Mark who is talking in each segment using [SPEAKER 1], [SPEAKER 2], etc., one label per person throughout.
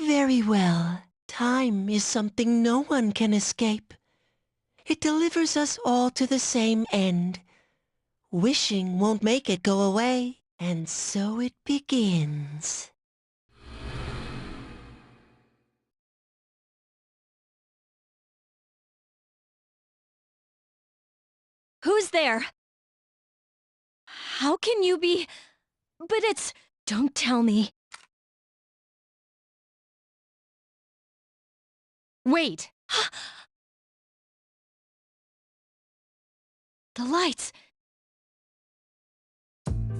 [SPEAKER 1] Very well. Time is something no one can escape. It delivers us all to the same end. Wishing won't make it go away, and so it begins.
[SPEAKER 2] Who's there? How can you be... But it's... Don't tell me. Wait! The lights!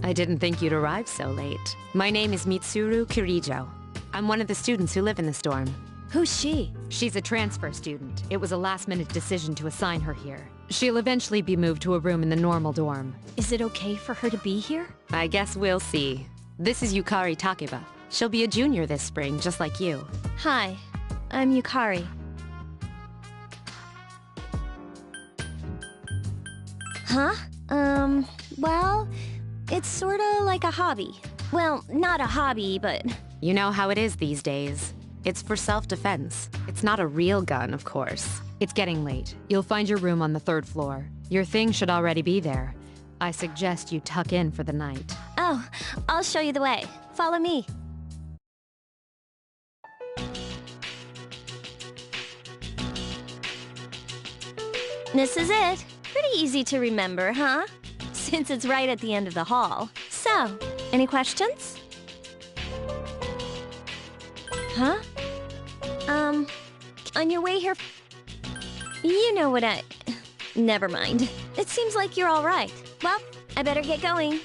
[SPEAKER 3] I didn't think you'd arrive so late. My name is Mitsuru Kirijo. I'm one of the students who live in this dorm.
[SPEAKER 2] Who's she?
[SPEAKER 3] She's a transfer student. It was a last-minute decision to assign her here. She'll eventually be moved to a room in the normal dorm.
[SPEAKER 2] Is it okay for her to be here?
[SPEAKER 3] I guess we'll see. This is Yukari Takeba. She'll be a junior this spring, just like you.
[SPEAKER 2] Hi, I'm Yukari. Huh? Well, it's sorta like a hobby. Well, not a hobby, but...
[SPEAKER 3] You know how it is these days. It's for self-defense. It's not a real gun, of course. It's getting late. You'll find your room on the 3rd floor. Your thing should already be there. I suggest you tuck in for the night.
[SPEAKER 2] Oh, I'll show you the way. Follow me. This is it. Pretty easy to remember, huh? Since it's right at the end of the hall. So, any questions? Huh? On your way here... You know what I... Never mind. It seems like you're all right. Well, I better get going.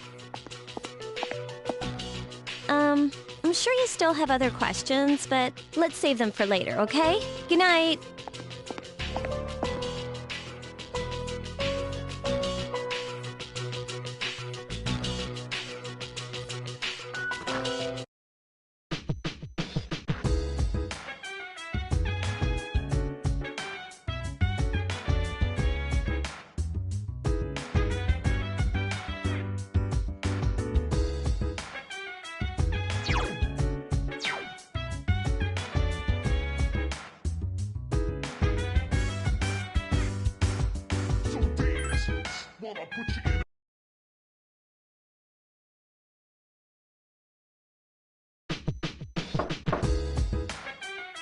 [SPEAKER 2] I'm sure you still have other questions, but let's save them for later, okay? Good night.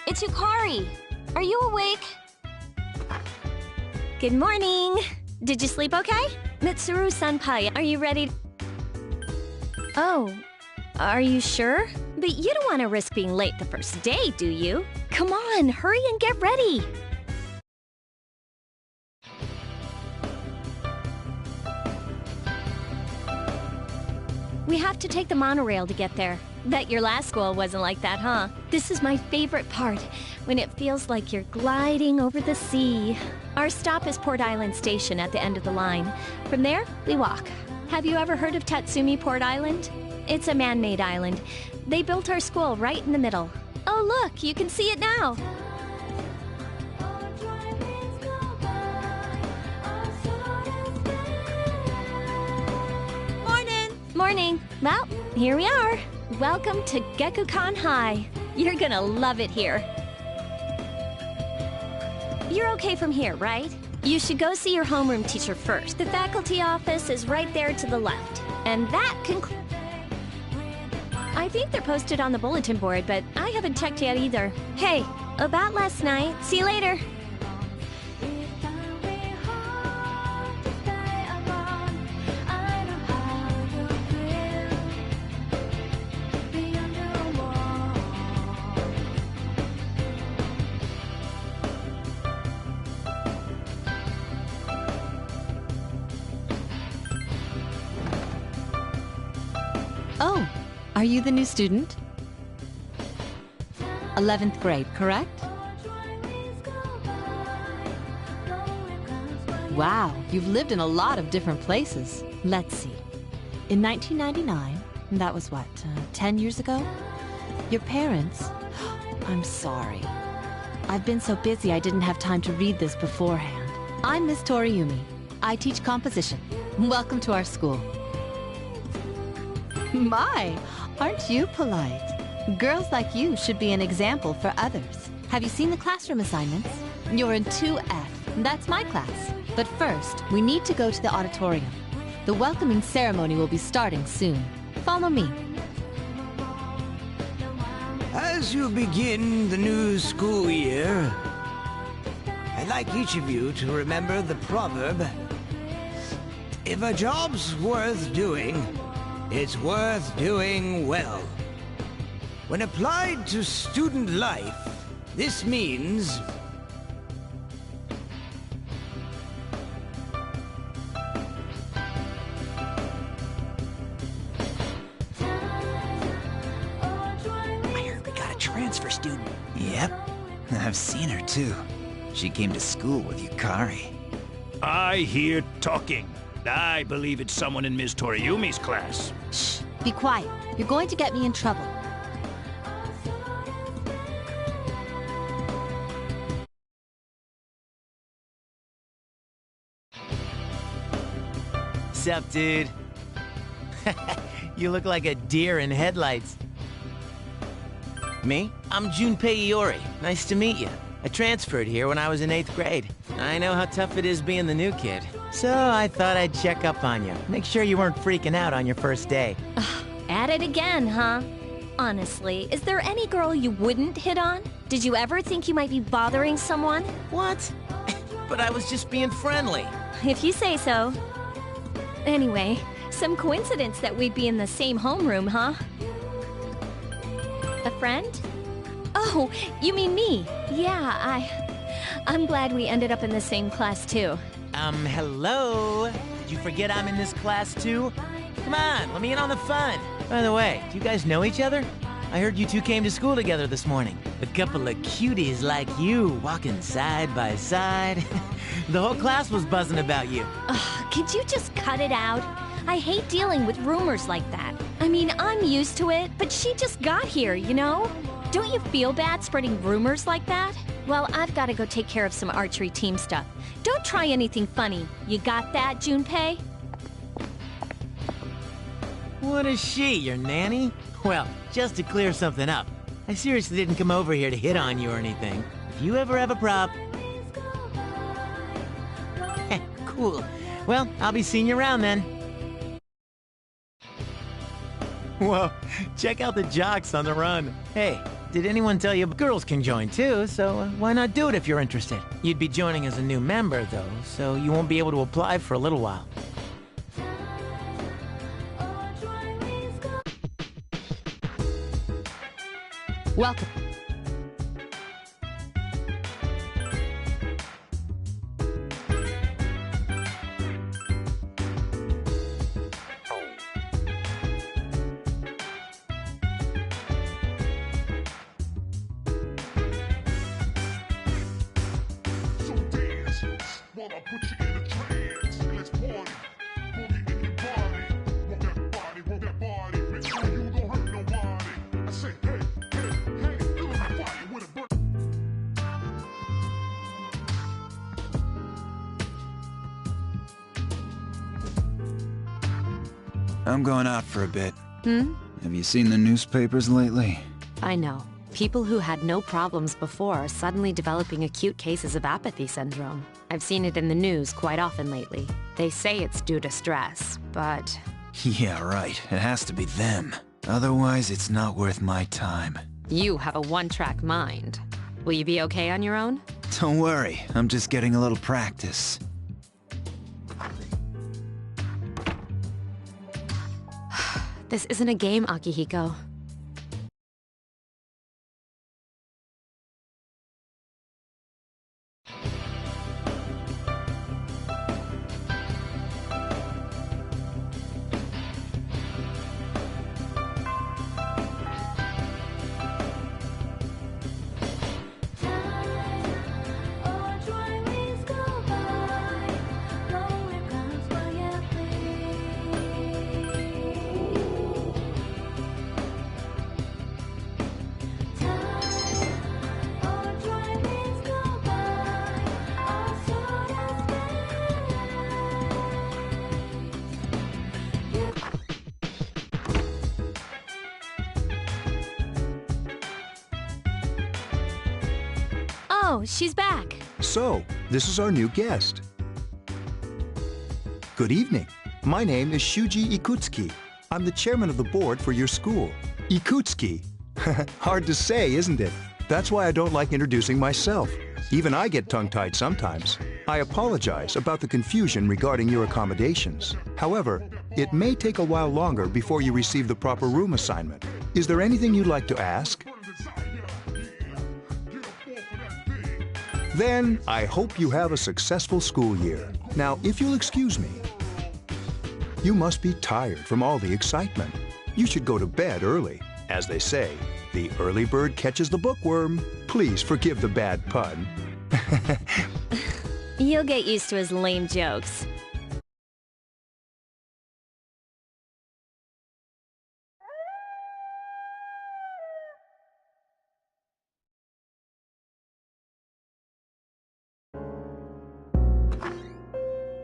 [SPEAKER 2] It's Yukari. Are you awake? Good morning. Did you sleep okay? Mitsuru-senpai, are you ready? Oh, are you sure? But you don't want to risk being late the first day, do you? Come on, hurry and get ready. We have to take the monorail to get there. Bet your last school wasn't like that, huh? This is my favorite part, when it feels like you're gliding over the sea. Our stop is Port Island Station at the end of the line. From there, we walk. Have you ever heard of Tatsumi Port Island? It's a man-made island. They built our school right in the middle. Oh look, you can see it now! Morning. Well, here we are. Welcome to Gekukan High. You're gonna love it here. You're okay from here, right? You should go see your homeroom teacher first. The faculty office is right there to the left. And that I think they're posted on the bulletin board, but I haven't checked yet either. Hey, about last night. See you later.
[SPEAKER 4] Oh, are you the new student? 11th grade, correct? Wow, you've lived in a lot of different places. Let's see. In 1999, that was what, 10 years ago? Your parents... I'm sorry. I've been so busy I didn't have time to read this beforehand. I'm Miss Toriumi. I teach composition. Welcome to our school. My, aren't you polite? Girls like you should be an example for others. Have you seen the classroom assignments? You're in 2F. That's my class. But first, we need to go to the auditorium. The welcoming ceremony will be starting soon. Follow me.
[SPEAKER 5] As you begin the new school year, I'd like each of you to remember the proverb, if a job's worth doing, it's worth doing well. When applied to student life, this means
[SPEAKER 6] transfer student.
[SPEAKER 7] Yep, I've seen her too. She came to school with Yukari.
[SPEAKER 6] I hear talking. I believe it's someone in Ms. Toriumi's class.
[SPEAKER 4] Shh, be quiet. You're going to get me in trouble.
[SPEAKER 8] Sup, dude? You look like a deer in headlights. Me? I'm Junpei Iori. Nice to meet you. I transferred here when I was in 8th grade. I know how tough it is being the new kid. So I thought I'd check up on you. Make sure you weren't freaking out on your first day.
[SPEAKER 2] At it again, huh? Honestly, is there any girl you wouldn't hit on? Did you ever think you might be bothering someone?
[SPEAKER 8] What? But I was just being friendly.
[SPEAKER 2] If you say so. Anyway, some coincidence that we'd be in the same homeroom, huh? A friend? Oh, you mean me? Yeah, I'm glad we ended up in the same class, too.
[SPEAKER 8] Hello? Did you forget I'm in this class, too? Come on, let me in on the fun. By the way, do you guys know each other? I heard you two came to school together this morning. A couple of cuties like you, walking side by side. The whole class was buzzing about you.
[SPEAKER 2] Could you just cut it out? I hate dealing with rumors like that. I mean, I'm used to it, but she just got here, you know? Don't you feel bad spreading rumors like that? Well, I've got to go take care of some archery team stuff. Don't try anything funny. You got that, Junpei?
[SPEAKER 8] What is she, your nanny? Well, just to clear something up, I seriously didn't come over here to hit on you or anything. If you ever have a problem... Cool. Well, I'll be seeing you around then. Whoa, check out the jocks on the run. Hey, did anyone tell you girls can join too, so why not do it if you're interested? You'd be joining as a new member, though, so you won't be able to apply for a little while.
[SPEAKER 4] Welcome.
[SPEAKER 7] I'm going out for a bit.
[SPEAKER 3] Hmm?
[SPEAKER 7] Have you seen the newspapers lately?
[SPEAKER 3] I know. People who had no problems before are suddenly developing acute cases of apathy syndrome. I've seen it in the news quite often lately. They say it's due to stress, but...
[SPEAKER 7] Yeah, right. It has to be them. Otherwise, it's not worth my time.
[SPEAKER 3] You have a one-track mind. Will you be okay on your own?
[SPEAKER 7] Don't worry. I'm just getting a little practice.
[SPEAKER 3] This isn't a game, Akihiko.
[SPEAKER 2] Oh, she's back.
[SPEAKER 9] So, this is our new guest. Good evening. My name is Shuji Ikutsuki. I'm the chairman of the board for your school. Ikutsuki. Hard to say, isn't it? That's why I don't like introducing myself. Even I get tongue-tied sometimes. I apologize about the confusion regarding your accommodations. However, it may take a while longer before you receive the proper room assignment. Is there anything you'd like to ask? Then, I hope you have a successful school year. Now, if you'll excuse me, you must be tired from all the excitement. You should go to bed early. As they say, the early bird catches the bookworm. Please forgive the bad pun.
[SPEAKER 2] You'll get used to his lame jokes.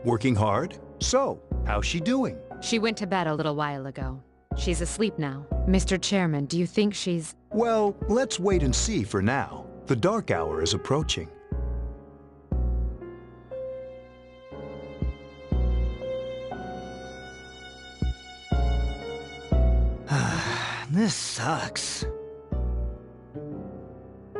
[SPEAKER 9] Working hard? So, how's she doing?
[SPEAKER 3] She went to bed a little while ago. She's asleep now. Mr. Chairman, do you think she's...
[SPEAKER 9] Well, let's wait and see for now. The dark hour is approaching.
[SPEAKER 5] This sucks.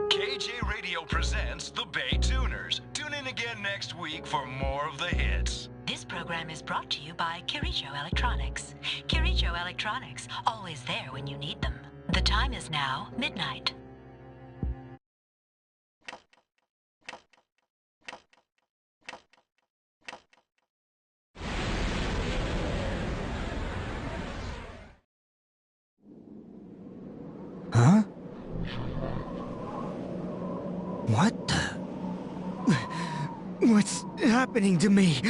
[SPEAKER 6] KJ Radio presents the Bay Tuners. Tune in again next week for more of the hits.
[SPEAKER 10] This program is brought to you by Kirijo Electronics. Kirijo Electronics, always there when you need them. The time is now midnight.
[SPEAKER 5] Huh? What the? What's happening to me?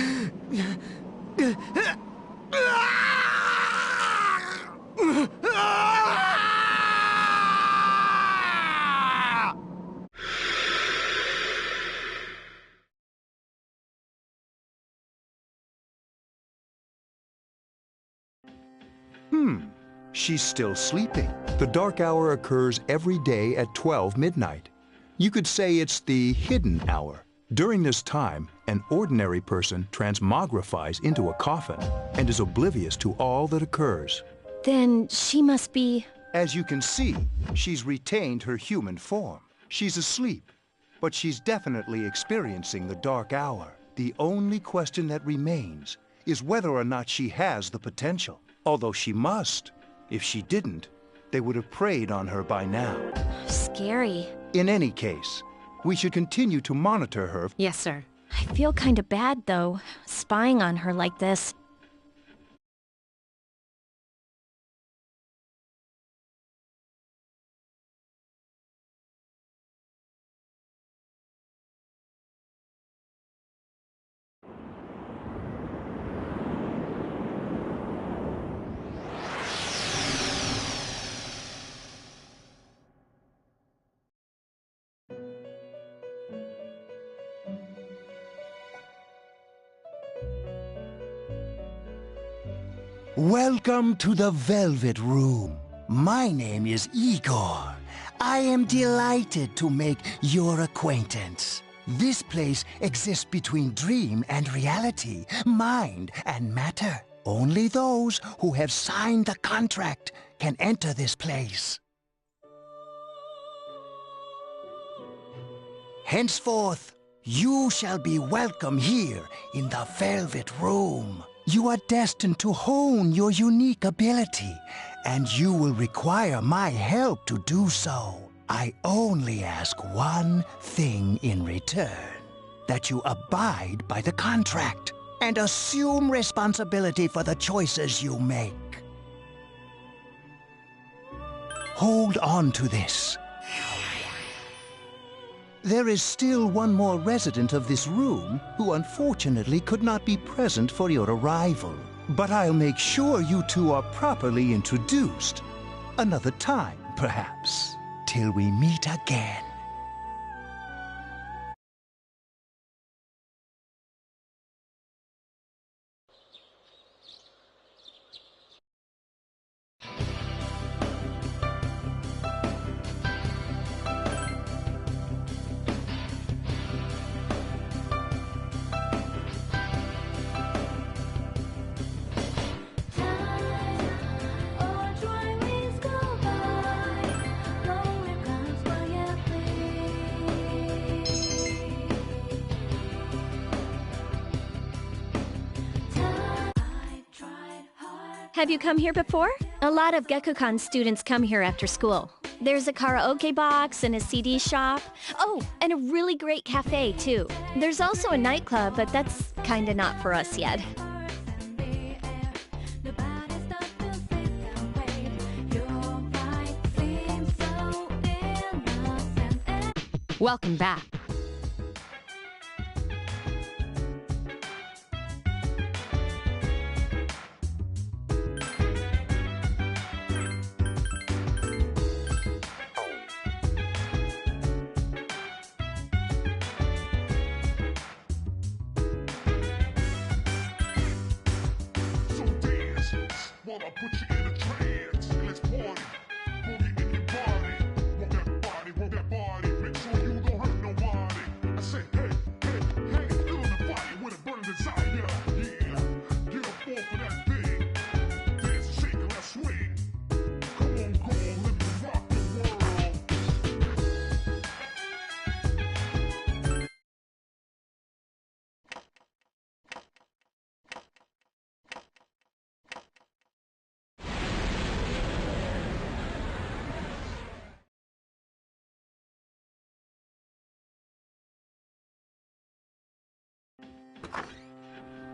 [SPEAKER 9] She's still sleeping. The dark hour occurs every day at 12 midnight. You could say it's the hidden hour. During this time, an ordinary person transmogrifies into a coffin and is oblivious to all that occurs.
[SPEAKER 2] Then she must be...
[SPEAKER 9] As you can see, she's retained her human form. She's asleep, but she's definitely experiencing the dark hour. The only question that remains is whether or not she has the potential, although she must. If she didn't, they would have preyed on her by now.
[SPEAKER 2] Scary.
[SPEAKER 9] In any case, we should continue to monitor her.
[SPEAKER 3] Yes, sir.
[SPEAKER 2] I feel kind of bad, though, spying on her like this.
[SPEAKER 5] Welcome to the Velvet Room. My name is Igor. I am delighted to make your acquaintance. This place exists between dream and reality, mind and matter. Only those who have signed the contract can enter this place. Henceforth, you shall be welcome here in the Velvet Room. You are destined to hone your unique ability, and you will require my help to do so. I only ask one thing in return, that you abide by the contract and assume responsibility for the choices you make. Hold on to this. There is still one more resident of this room who unfortunately could not be present for your arrival. But I'll make sure you two are properly introduced. Another time, perhaps, till we meet again.
[SPEAKER 2] Have you come here before? A lot of Gekukan students come here after school. There's a karaoke box and a CD shop. Oh, and a really great cafe, too. There's also a nightclub, but that's kinda not for us yet.
[SPEAKER 3] Welcome back.
[SPEAKER 11] While I put you in a trance, let's party. Boogie in your body. Walk that body. Make sure you don't hurt nobody. I say, hey, hey, hey, feel the fire with a burning desire. Yeah, get up off of that thing. Dance and shake and let's swing. Come on, go on, let me rock the world.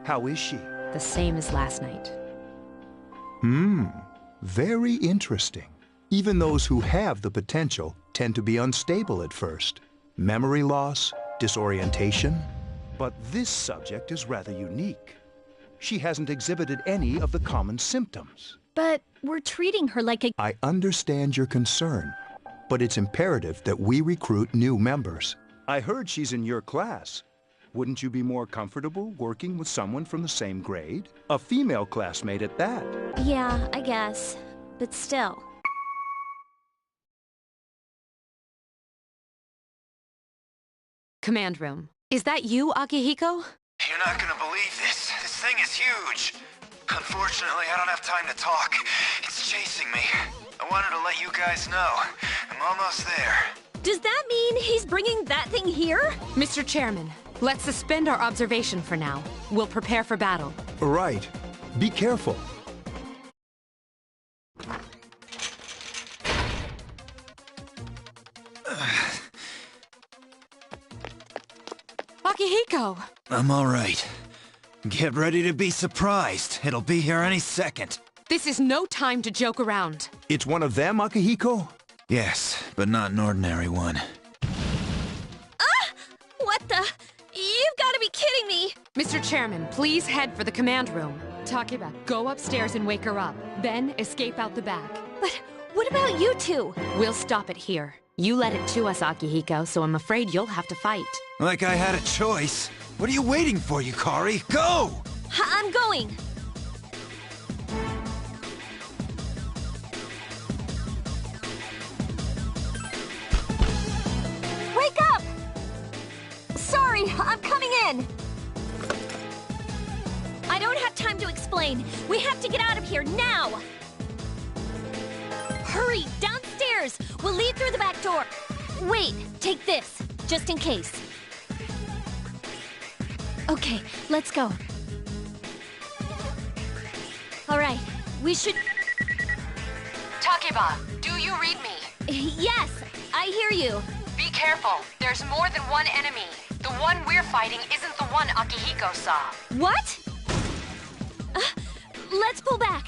[SPEAKER 9] How is she?
[SPEAKER 3] The same as last night.
[SPEAKER 9] Very interesting. Even those who have the potential tend to be unstable at first. Memory loss, disorientation. But this subject is rather unique. She hasn't exhibited any of the common symptoms.
[SPEAKER 2] But we're treating her like a...
[SPEAKER 9] I understand your concern, but it's imperative that we recruit new members. I heard she's in your class. Wouldn't you be more comfortable working with someone from the same grade? A female classmate at that.
[SPEAKER 2] Yeah, I guess. But still.
[SPEAKER 3] Command room. Is that you, Akihiko?
[SPEAKER 7] You're not gonna believe this. This thing is huge. Unfortunately, I don't have time to talk. It's chasing me. I wanted to let you guys know. I'm almost there.
[SPEAKER 2] Does that mean he's bringing that thing here?
[SPEAKER 3] Mr. Chairman, let's suspend our observation for now. We'll prepare for battle.
[SPEAKER 9] Right. Be careful.
[SPEAKER 3] Akihiko!
[SPEAKER 7] I'm all right. Get ready to be surprised. It'll be here any second.
[SPEAKER 3] This is no time to joke around.
[SPEAKER 9] It's one of them, Akihiko?
[SPEAKER 7] Yes, but not an ordinary one.
[SPEAKER 2] What the? You've got to be kidding me!
[SPEAKER 3] Mr. Chairman, please head for the command room. Takeba, go upstairs and wake her up. Then escape out the back.
[SPEAKER 2] But what about you two?
[SPEAKER 3] We'll stop it here. You led it to us, Akihiko, so I'm afraid you'll have to fight.
[SPEAKER 7] Like I had a choice. What are you waiting for, Yukari? Go!
[SPEAKER 2] I'm going! Wake up! Sorry, I'm coming in! I don't have time to explain. We have to get out of here now! Hurry, downstairs! We'll leave through the back door. Wait, take this, just in case. Okay, let's go. All right, we should...
[SPEAKER 3] Takeba, do you read me?
[SPEAKER 2] Yes, I hear you.
[SPEAKER 3] Be careful. There's more than one enemy. The one we're fighting isn't the one Akihiko saw.
[SPEAKER 2] What? Let's pull back.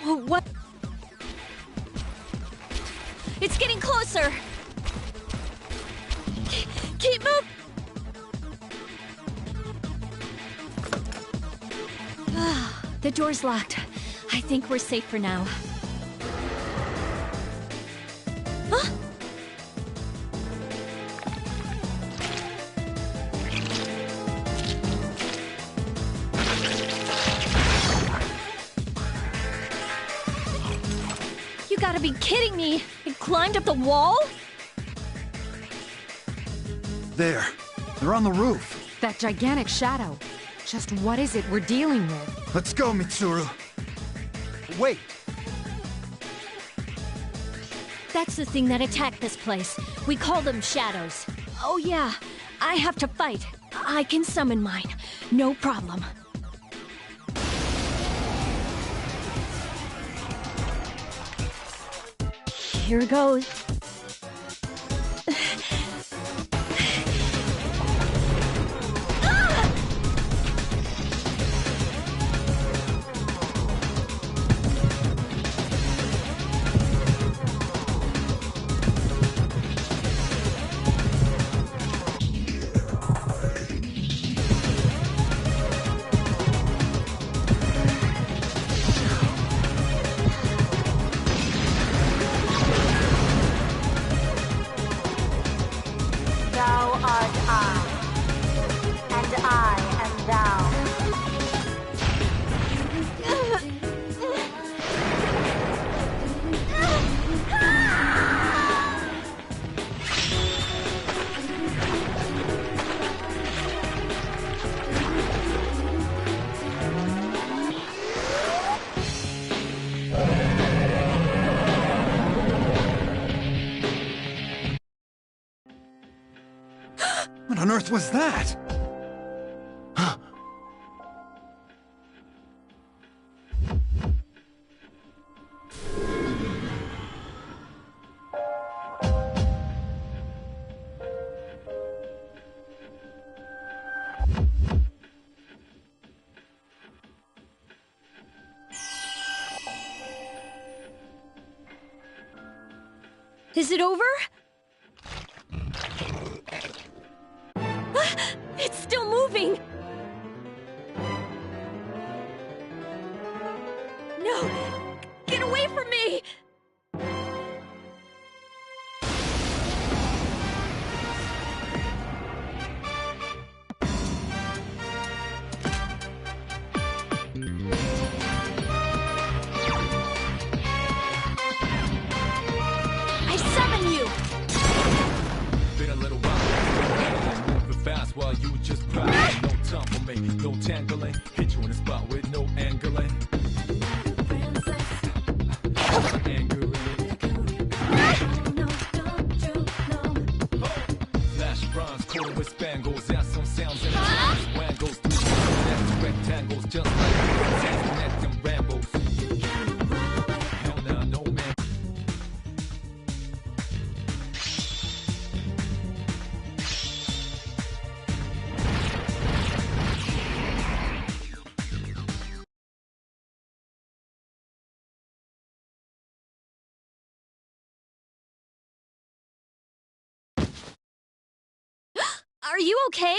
[SPEAKER 2] What? It's getting closer. Keep moving. The door's locked. I think we're safe for now. Huh? You gotta be kidding me! It climbed up the wall?
[SPEAKER 7] There. They're on the roof.
[SPEAKER 3] That gigantic shadow. Just what is it we're dealing with?
[SPEAKER 7] Let's go, Mitsuru.
[SPEAKER 9] Wait.
[SPEAKER 2] That's the thing that attacked this place. We call them shadows. Oh yeah, I have to fight. I can summon mine. No problem. Here goes.
[SPEAKER 12] Thou art I, and I am thou.
[SPEAKER 9] What on earth was that?
[SPEAKER 2] Is it over? It's still moving! No! Get away from me! I summon you!
[SPEAKER 13] Been a little while, moving fast while you just pride. No time for me, no tangling. Hit you in the spot with no angling. Flash bronze, quarter with spangles, out some sounds and wangles. That's rectangles, just like connect them rambles. Hell nah, no man.
[SPEAKER 2] Are you okay?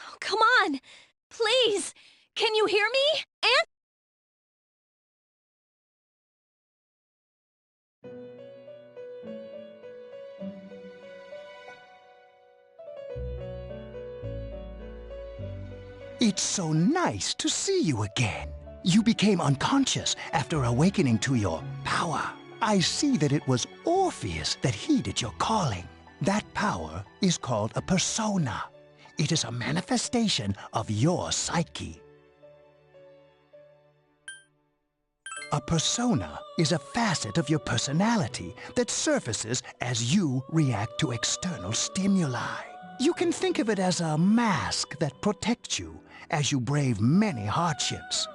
[SPEAKER 2] Oh, come on! Please! Can you hear me?
[SPEAKER 5] It's so nice to see you again. You became unconscious after awakening to your power. I see that it was Orpheus that heeded your calling. That power is called a persona. It is a manifestation of your psyche. A persona is a facet of your personality that surfaces as you react to external stimuli. You can think of it as a mask that protects you as you brave many hardships.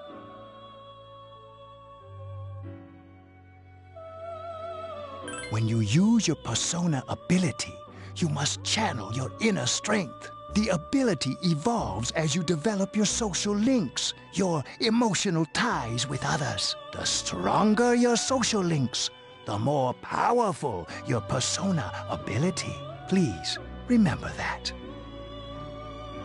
[SPEAKER 5] When you use your persona ability, you must channel your inner strength. The ability evolves as you develop your social links, your emotional ties with others. The stronger your social links, the more powerful your persona ability. Please remember that.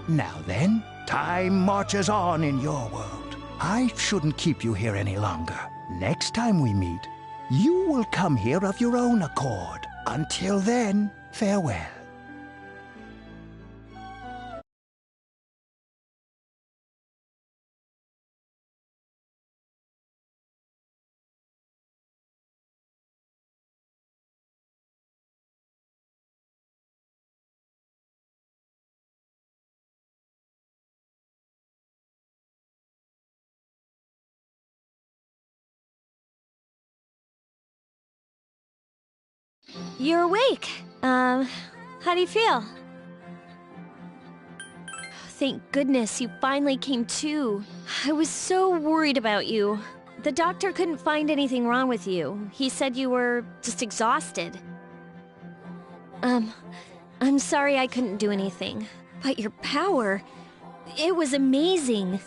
[SPEAKER 5] Now then, time marches on in your world. I shouldn't keep you here any longer. Next time we meet, you will come here of your own accord. Until then, farewell.
[SPEAKER 2] You're awake. How do you feel? thank goodness you finally came to. I was so worried about you. The doctor couldn't find anything wrong with you. He said you were just exhausted. I'm sorry I couldn't do anything. But your power, it was amazing.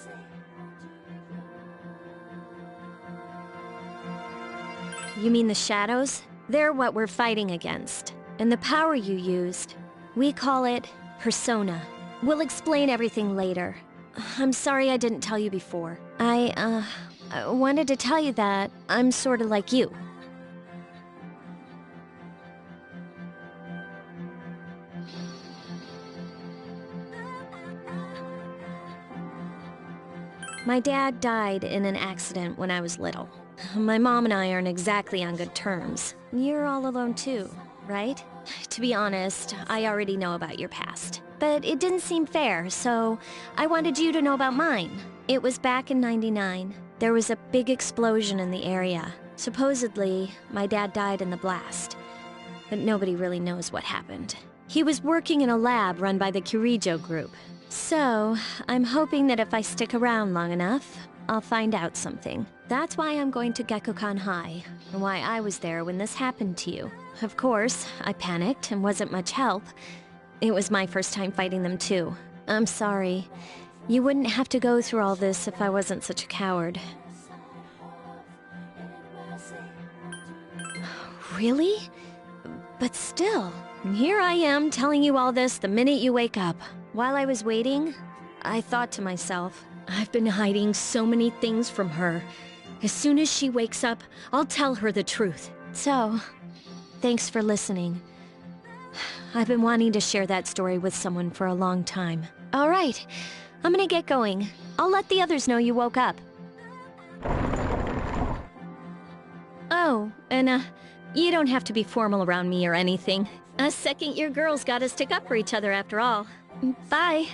[SPEAKER 2] You mean the shadows? They're what we're fighting against. And the power you used, we call it persona. We'll explain everything later. I'm sorry I didn't tell you before. I wanted to tell you that I'm sort of like you. My dad died in an accident when I was little. My mom and I aren't exactly on good terms. You're all alone too, right? To be honest, I already know about your past. But it didn't seem fair, so I wanted you to know about mine. It was back in '99. There was a big explosion in the area. Supposedly, my dad died in the blast. But nobody really knows what happened. He was working in a lab run by the Kirijo group. So, I'm hoping that if I stick around long enough, I'll find out something. That's why I'm going to Gekkoukan High, and why I was there when this happened to you. Of course, I panicked and wasn't much help. It was my first time fighting them too. I'm sorry. You wouldn't have to go through all this if I wasn't such a coward. Really? But still, here I am telling you all this the minute you wake up. While I was waiting, I thought to myself, I've been hiding so many things from her. As soon as she wakes up, I'll tell her the truth. So, thanks for listening. I've been wanting to share that story with someone for a long time. All right, I'm gonna get going. I'll let the others know you woke up. Oh, and you don't have to be formal around me or anything. Us second-year girls gotta stick up for each other after all. Bye.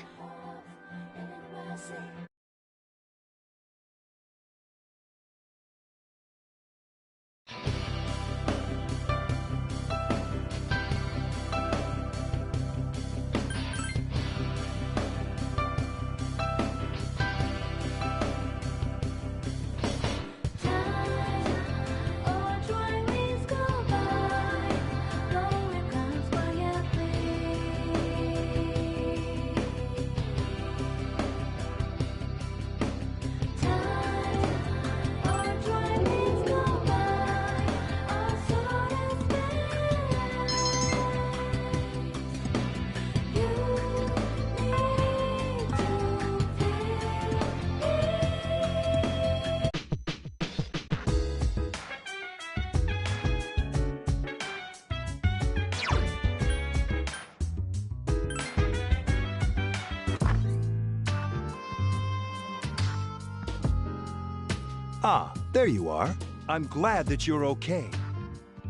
[SPEAKER 9] Ah, there you are. I'm glad that you're okay.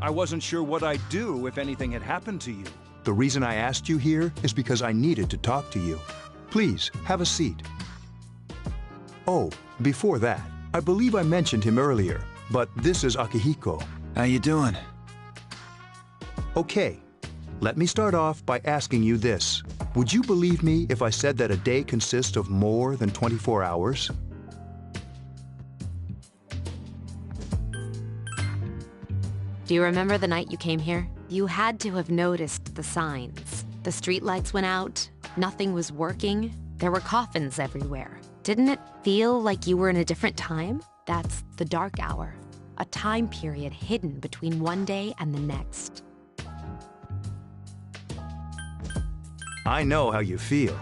[SPEAKER 9] I wasn't sure what I'd do if anything had happened to you. The reason I asked you here is because I needed to talk to you. Please, have a seat. Oh, before that, I believe I mentioned him earlier, but this is Akihiko.
[SPEAKER 7] How you doing?
[SPEAKER 9] Okay, let me start off by asking you this. Would you believe me if I said that a day consists of more than 24 hours?
[SPEAKER 3] Do you remember the night you came here? You had to have noticed the signs. The streetlights went out, nothing was working, there were coffins everywhere. Didn't it feel like you were in a different time? That's the dark hour, a time period hidden between one day and the next.
[SPEAKER 9] I know how you feel.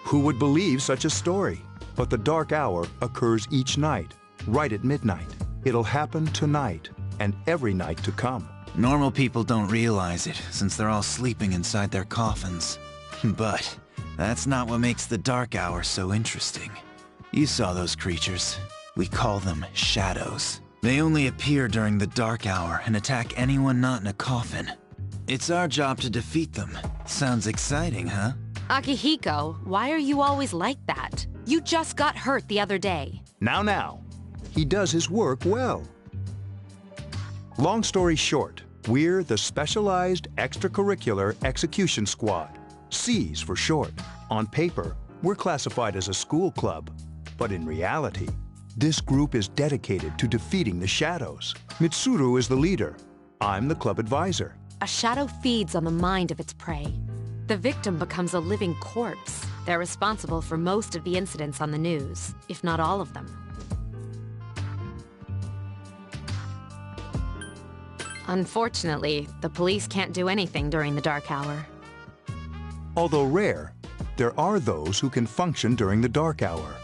[SPEAKER 9] Who would believe such a story? But the dark hour occurs each night, right at midnight. It'll happen tonight, and every night to come.
[SPEAKER 7] Normal people don't realize it, since they're all sleeping inside their coffins. But that's not what makes the dark hour so interesting. You saw those creatures. We call them shadows. They only appear during the dark hour and attack anyone not in a coffin. It's our job to defeat them. Sounds exciting, huh?
[SPEAKER 3] Akihiko, why are you always like that? You just got hurt the other day.
[SPEAKER 9] Now. He does his work well. Long story short, we're the Specialized Extracurricular Execution Squad. C's for short. On paper, We're classified as a school club, but in reality, this group is dedicated to defeating the shadows. Mitsuru is the leader. I'm the club advisor.
[SPEAKER 3] A shadow feeds on the mind of its prey. The victim becomes a living corpse. They're responsible for most of the incidents on the news, if not all of them. Unfortunately, the police can't do anything during the dark hour.
[SPEAKER 9] Although rare, there are those who can function during the dark hour.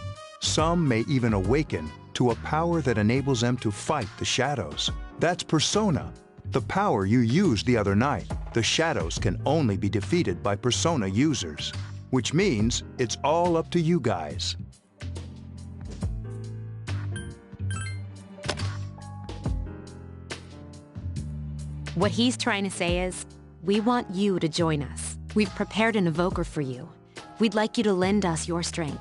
[SPEAKER 9] Some may even awaken to a power that enables them to fight the shadows. That's Persona, the power you used the other night. The shadows can only be defeated by Persona users, which means it's all up to you guys.
[SPEAKER 3] What he's trying to say is, we want you to join us. We've prepared an evoker for you. We'd like you to lend us your strength.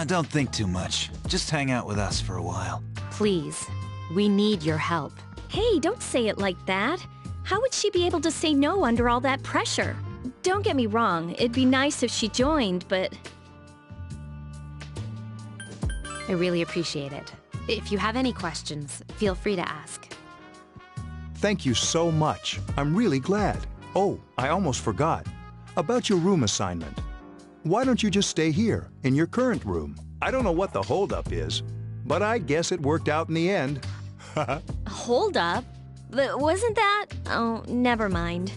[SPEAKER 7] Don't think too much. Just hang out with us for a while.
[SPEAKER 3] Please, we need your help.
[SPEAKER 2] Hey, don't say it like that. How would she be able to say no under all that pressure? Don't get me wrong, it'd be nice if she joined, but...
[SPEAKER 3] I really appreciate it. If you have any questions, feel free to ask.
[SPEAKER 9] Thank you so much. I'm really glad. Oh, I almost forgot. About your room assignment. Why don't you just stay here, in your current room? I don't know what the holdup is, but I guess it worked out in the end.
[SPEAKER 2] Hold up? Wasn't that... Oh, never mind.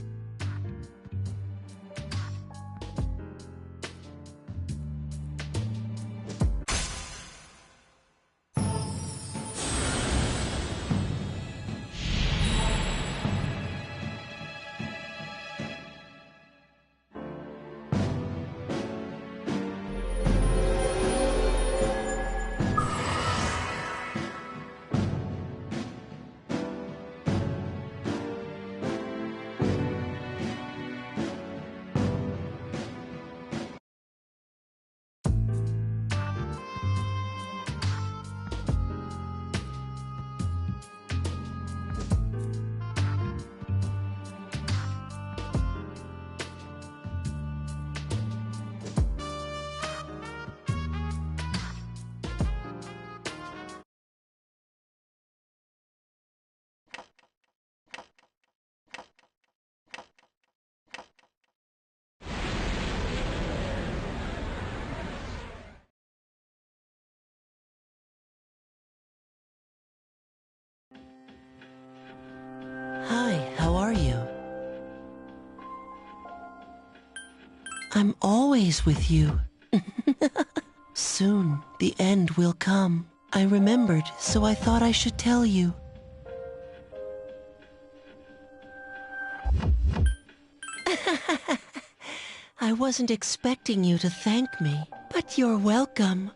[SPEAKER 1] Hi, how are you? I'm always with you. Soon, the end will come. I remembered, so I thought I should tell you. I wasn't expecting you to thank me, but you're welcome.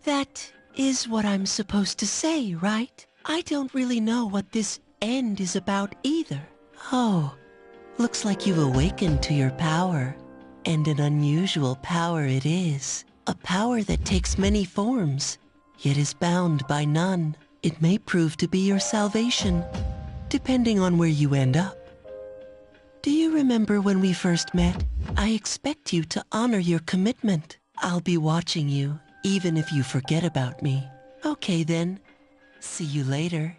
[SPEAKER 1] That is what I'm supposed to say, right? I don't really know what this end is about either. Oh, looks like you've awakened to your power. And an unusual power it is. A power that takes many forms, yet is bound by none. It may prove to be your salvation, depending on where you end up. Do you remember when we first met? I expect you to honor your commitment. I'll be watching you, even if you forget about me. Okay then. See you later.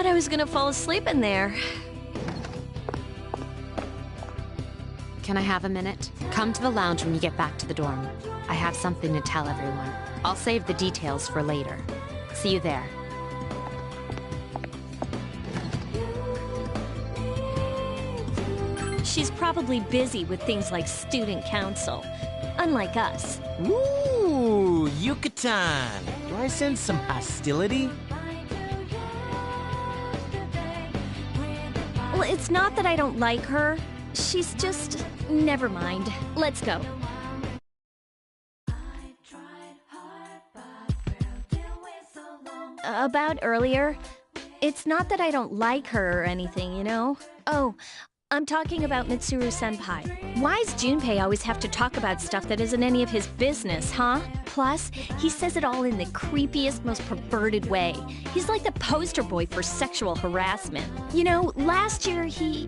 [SPEAKER 2] I was gonna fall asleep in there.
[SPEAKER 3] Can I have a minute? Come to the lounge when you get back to the dorm. I have something to tell everyone. I'll save the details for later. See you there.
[SPEAKER 2] She's probably busy with things like student council, unlike us.
[SPEAKER 8] Ooh, Yucatan! Do I sense some hostility?
[SPEAKER 2] Well, it's not that I don't like her. She's just... Never mind. Let's go. About earlier, it's not that I don't like her or anything, you know? Oh, I'm talking about Mitsuru-senpai. Why does Junpei always have to talk about stuff that isn't any of his business, huh? Plus, he says it all in the creepiest, most perverted way. He's like the poster boy for sexual harassment. You know, last year he...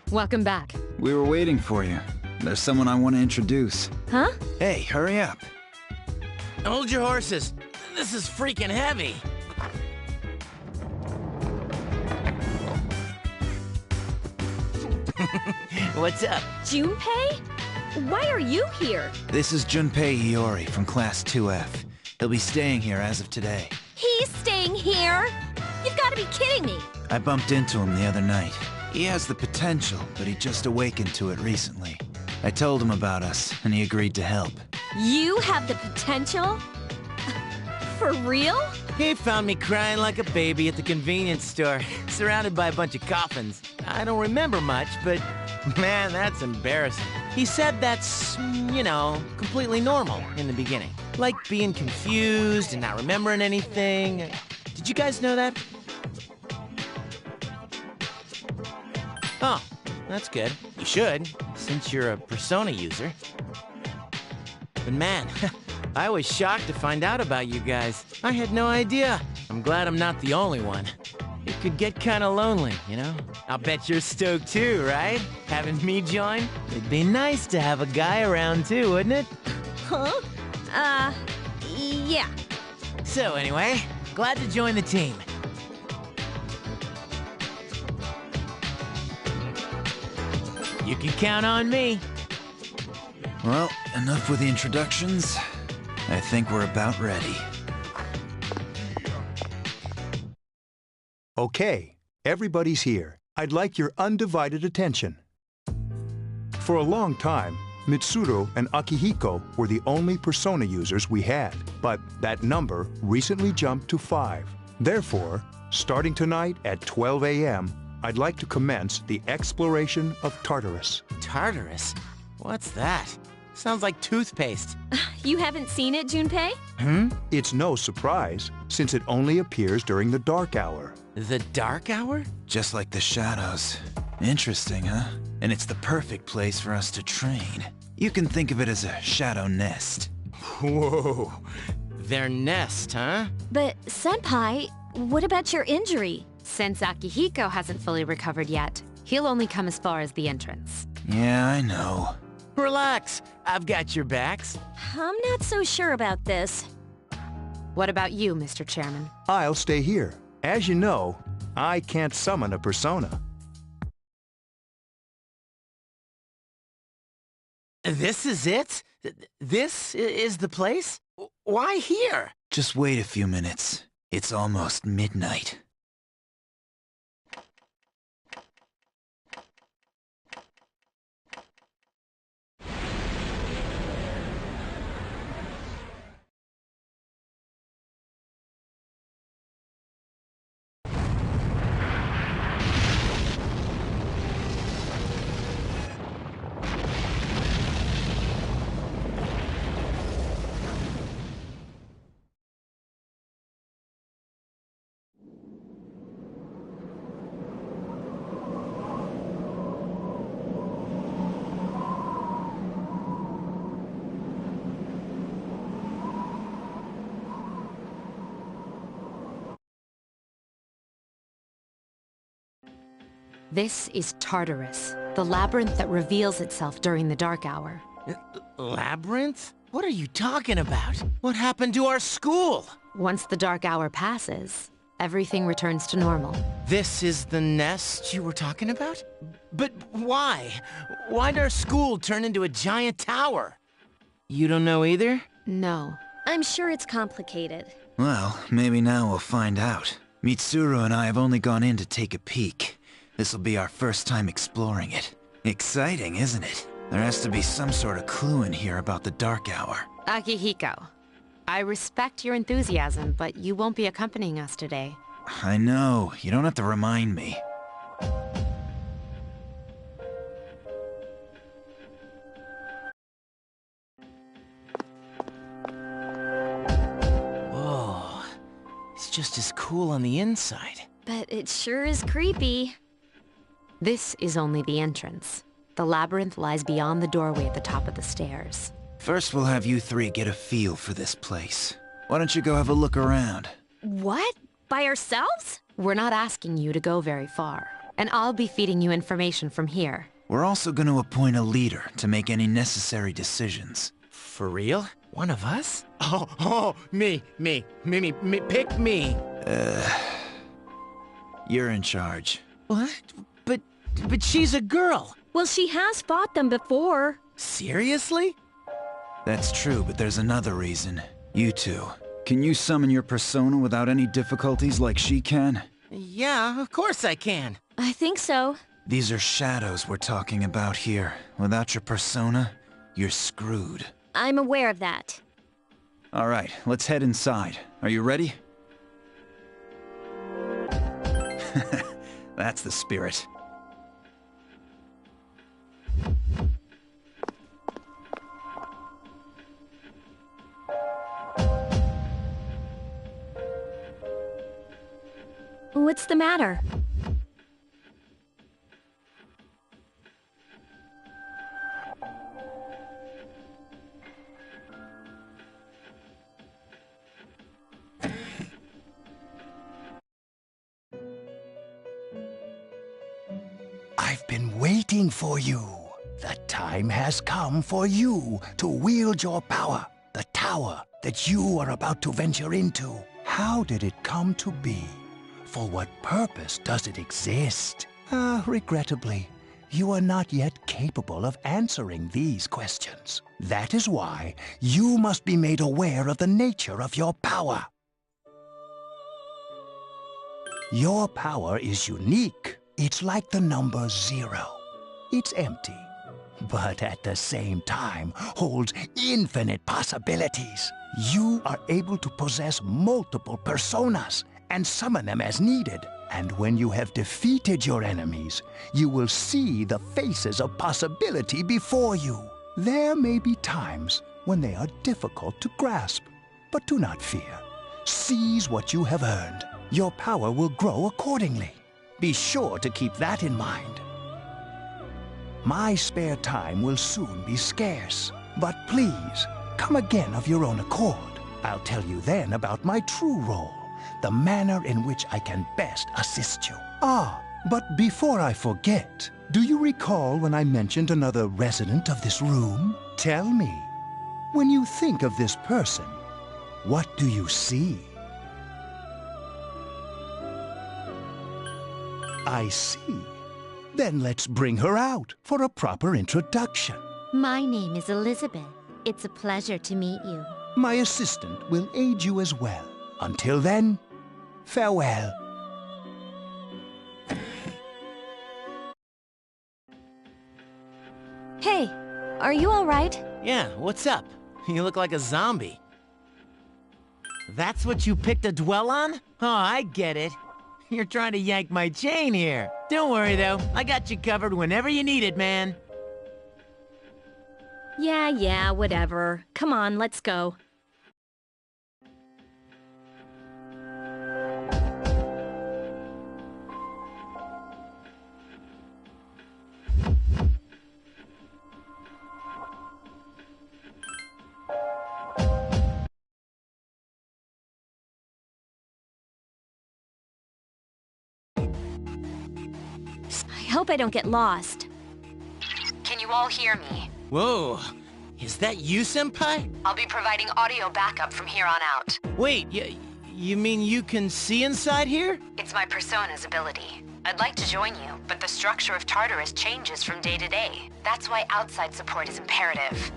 [SPEAKER 3] Welcome back.
[SPEAKER 7] We were waiting for you. There's someone I want to introduce.
[SPEAKER 2] Huh?
[SPEAKER 7] Hey, hurry up.
[SPEAKER 8] Hold your horses. This is freaking heavy. What's up?
[SPEAKER 2] Junpei? Why are you here?
[SPEAKER 7] This is Junpei Iori from Class 2F. He'll be staying here as of today.
[SPEAKER 2] He's staying here? You've got to be kidding me.
[SPEAKER 7] I bumped into him the other night. He has the potential, but he just awakened to it recently. I told him about us, and he agreed to help.
[SPEAKER 2] You have the potential? For real?
[SPEAKER 8] He found me crying like a baby at the convenience store, surrounded by a bunch of coffins. I don't remember much, but man, that's embarrassing. He said that's, you know, completely normal in the beginning. Like being confused and not remembering anything. Did you guys know that? Oh, that's good. You should, since you're a Persona user. But man, I was shocked to find out about you guys. I had no idea. I'm glad I'm not the only one. It could get kinda lonely, you know? I'll bet you're stoked too, right? Having me join? It'd be nice to have a guy around too, wouldn't it?
[SPEAKER 2] Huh? Yeah.
[SPEAKER 8] So anyway, glad to join the team. You can count on me.
[SPEAKER 7] Well, enough with the introductions. I think we're about ready.
[SPEAKER 9] Okay, everybody's here. I'd like your undivided attention. For a long time, Mitsuru and Akihiko were the only Persona users we had, but that number recently jumped to 5. Therefore, starting tonight at 12 a.m., I'd like to commence the exploration of Tartarus.
[SPEAKER 8] Tartarus? What's that? Sounds like toothpaste.
[SPEAKER 2] You haven't seen it, Junpei?
[SPEAKER 9] It's no surprise, since it only appears during the dark hour.
[SPEAKER 8] The dark hour?
[SPEAKER 7] Just like the shadows. Interesting, huh? And it's the perfect place for us to train. You can think of it as a shadow nest.
[SPEAKER 8] Whoa. Their nest, huh?
[SPEAKER 2] But, Senpai, what about your injury?
[SPEAKER 3] Since Akihiko hasn't fully recovered yet, he'll only come as far as the entrance.
[SPEAKER 7] Yeah, I know.
[SPEAKER 8] Relax, I've got your backs.
[SPEAKER 2] I'm not so sure about this.
[SPEAKER 3] What about you, Mr. Chairman?
[SPEAKER 9] I'll stay here. As you know, I can't summon a persona.
[SPEAKER 8] This is it? This is the place? Why here?
[SPEAKER 7] Just wait a few minutes. It's almost midnight.
[SPEAKER 3] This is Tartarus, the labyrinth that reveals itself during the dark hour.
[SPEAKER 8] Labyrinth? What are you talking about? What happened to our school?
[SPEAKER 3] Once the dark hour passes, everything returns to normal.
[SPEAKER 8] This is the nest you were talking about? But why? Why'd our school turn into a giant tower? You don't know either?
[SPEAKER 3] No,
[SPEAKER 2] I'm sure it's complicated.
[SPEAKER 7] Well, maybe now we'll find out. Mitsuru and I have only gone in to take a peek. This'll be our first time exploring it. Exciting, isn't it? There has to be some sort of clue in here about the Dark Hour.
[SPEAKER 3] Akihiko, I respect your enthusiasm, but you won't be accompanying us today.
[SPEAKER 7] I know. You don't have to remind me.
[SPEAKER 8] Whoa. It's just as cool on the inside.
[SPEAKER 2] But it sure is creepy.
[SPEAKER 3] This is only the entrance. The labyrinth lies beyond the doorway at the top of the stairs.
[SPEAKER 7] First, we'll have you three get a feel for this place. Why don't you go have a look around?
[SPEAKER 2] What? By ourselves?
[SPEAKER 3] We're not asking you to go very far, and I'll be feeding you information from here.
[SPEAKER 7] We're also going to appoint a leader to make any necessary decisions.
[SPEAKER 8] For real? One of us? Oh, me, pick me.
[SPEAKER 7] You're in charge.
[SPEAKER 8] What? But she's a girl.
[SPEAKER 2] Well, she has fought them before.
[SPEAKER 8] Seriously?
[SPEAKER 7] That's true, but there's another reason. You two. Can you summon your persona without any difficulties like she can?
[SPEAKER 8] Yeah, of course I can.
[SPEAKER 2] I think so.
[SPEAKER 7] These are shadows we're talking about here. Without your persona, you're screwed.
[SPEAKER 2] I'm aware of that.
[SPEAKER 7] All right, let's head inside. Are you ready? That's the spirit.
[SPEAKER 2] What's the matter?
[SPEAKER 5] I've been waiting for you. The time has come for you to wield your power. The tower that you are about to venture into. How did it come to be? For what purpose does it exist? Regrettably, you are not yet capable of answering these questions. That is why you must be made aware of the nature of your power. Your power is unique. It's like the number 0. It's empty, but at the same time holds infinite possibilities. You are able to possess multiple personas and summon them as needed. And when you have defeated your enemies, you will see the faces of possibility before you. There may be times when they are difficult to grasp, but do not fear. Seize what you have earned. Your power will grow accordingly. Be sure to keep that in mind. My spare time will soon be scarce, but please, come again of your own accord. I'll tell you then about my true role, the manner in which I can best assist you. But before I forget, do you recall when I mentioned another resident of this room? Tell me, when you think of this person, what do you see? I see. Then let's bring her out for a proper introduction.
[SPEAKER 14] My name is Elizabeth. It's a pleasure to meet you.
[SPEAKER 5] My assistant will aid you as well. Until then, farewell.
[SPEAKER 2] Hey, are you all right?
[SPEAKER 8] Yeah, what's up? You look like a zombie. That's what you picked to dwell on? Oh, I get it. You're trying to yank my chain here. Don't worry, though. I got you covered whenever you need it, man.
[SPEAKER 2] Yeah, whatever. Come on, let's go. I hope I don't get lost.
[SPEAKER 3] Can you all hear me?
[SPEAKER 8] Whoa. Is that you, Senpai?
[SPEAKER 3] I'll be providing audio backup from here on out.
[SPEAKER 8] Wait, you mean you can see inside here?
[SPEAKER 3] It's my persona's ability. I'd like to join you, but the structure of Tartarus changes from day to day. That's why outside support is imperative.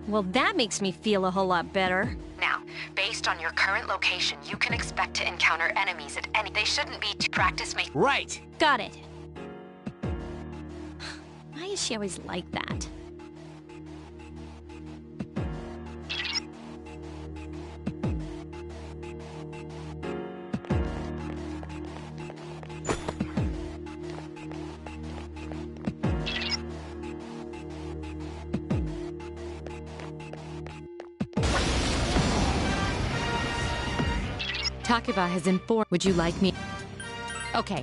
[SPEAKER 2] Well, that makes me feel a whole lot better.
[SPEAKER 3] Now, based on your current location, you can expect to encounter enemies at any... They shouldn't be to practice make...
[SPEAKER 8] Right!
[SPEAKER 2] Got it. Why is she always like that?
[SPEAKER 3] Takeba has informed... Would you like me... Okay.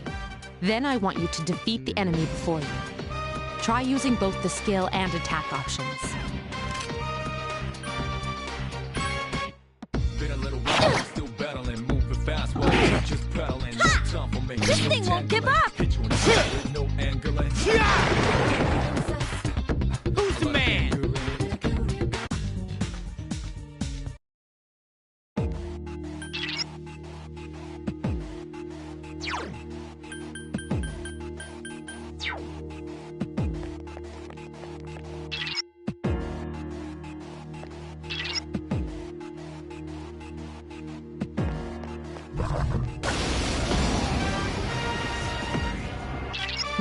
[SPEAKER 3] Then I want you to defeat the enemy before you. Try using both the skill and attack options.
[SPEAKER 2] This thing won't give up!
[SPEAKER 8] Who's the man?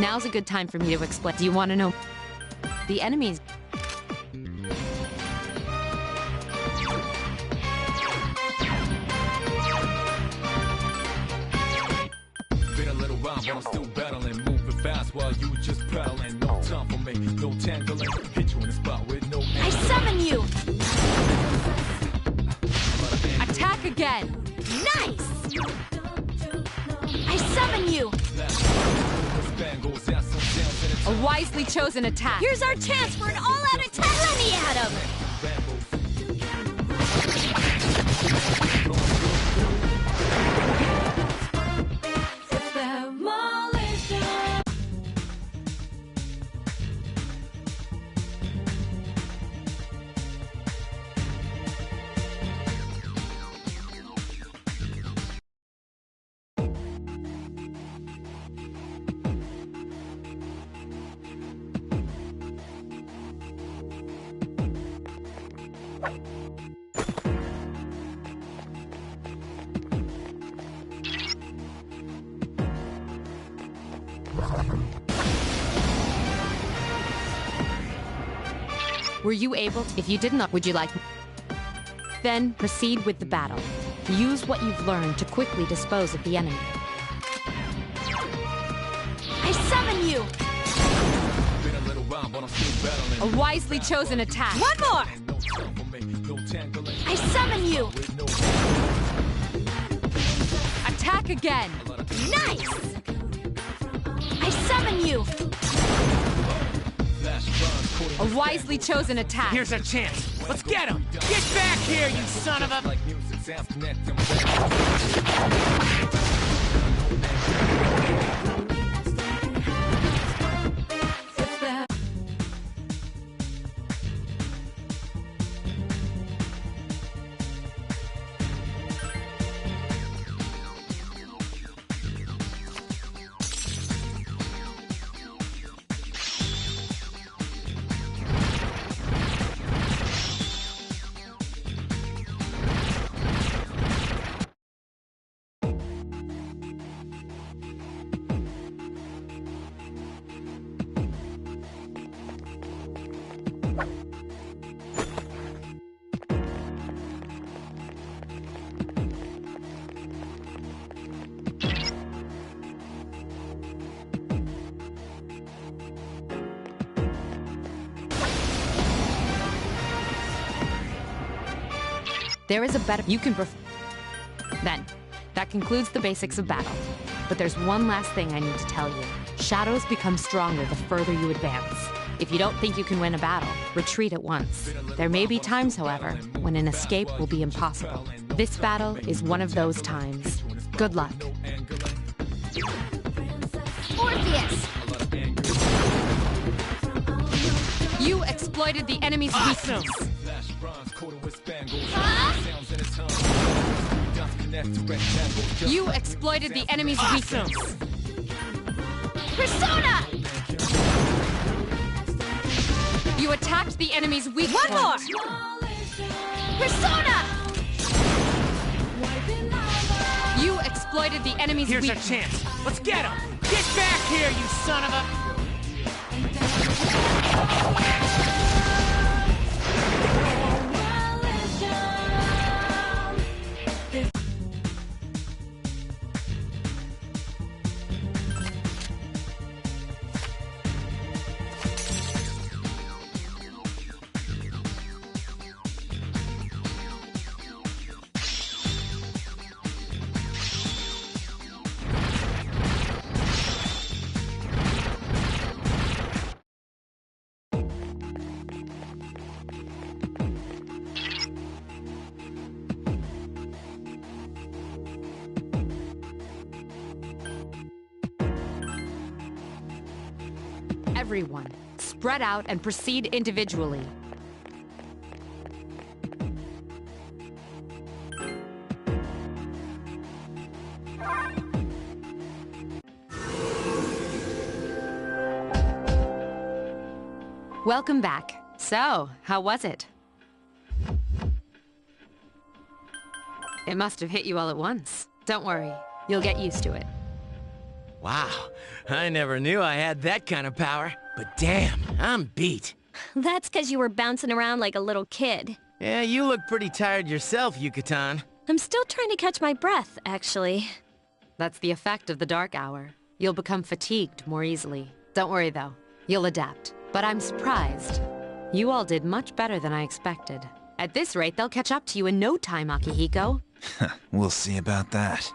[SPEAKER 3] Now's a good time for me to explain. Do you want to know? The enemies...
[SPEAKER 13] Been a little while, but I'm still battling, moving fast while you just prowling. No time for me, no tangling. Hit you in the spot with no...
[SPEAKER 2] I summon you!
[SPEAKER 3] Attack again!
[SPEAKER 2] Nice! I summon you!
[SPEAKER 3] A wisely chosen attack.
[SPEAKER 2] Here's our chance for an all-out attack! Let me at him!
[SPEAKER 3] Were you able to... If you did not, would you like... Then proceed with the battle. Use what you've learned to quickly dispose of the enemy.
[SPEAKER 2] I summon you!
[SPEAKER 3] A wisely chosen attack.
[SPEAKER 2] One more! I summon you!
[SPEAKER 3] Attack again!
[SPEAKER 2] Nice! I summon you!
[SPEAKER 3] A wisely chosen attack.
[SPEAKER 8] Here's our chance. Let's get him! Get back here, you son of a...
[SPEAKER 3] There is a better... You can... Then, that concludes the basics of battle. But there's one last thing I need to tell you. Shadows become stronger the further you advance. If you don't think you can win a battle, retreat at once. There may be times, however, when an escape will be impossible. This battle is one of those times. Good luck.
[SPEAKER 2] Orpheus!
[SPEAKER 3] You exploited the enemy's weakness. You exploited the enemy's weakness.
[SPEAKER 2] Persona!
[SPEAKER 3] You attacked the enemy's weak
[SPEAKER 2] One more!
[SPEAKER 3] point.
[SPEAKER 2] Persona!
[SPEAKER 3] You exploited the enemy's
[SPEAKER 8] Here's
[SPEAKER 3] weak
[SPEAKER 8] our chance. Let's get him! Get back here, you son of a...
[SPEAKER 3] Everyone, spread out and proceed individually. Welcome back. So, how was it? It must have hit you all at once. Don't worry, you'll get used to it.
[SPEAKER 8] Wow, I never knew I had that kind of power. But damn, I'm beat.
[SPEAKER 2] That's because you were bouncing around like a little kid.
[SPEAKER 8] Yeah, you look pretty tired yourself, Yucatan.
[SPEAKER 2] I'm still trying to catch my breath, actually.
[SPEAKER 3] That's the effect of the dark hour. You'll become fatigued more easily. Don't worry though, you'll adapt. But I'm surprised. You all did much better than I expected. At this rate, they'll catch up to you in no time, Akihiko.
[SPEAKER 7] We'll see about that.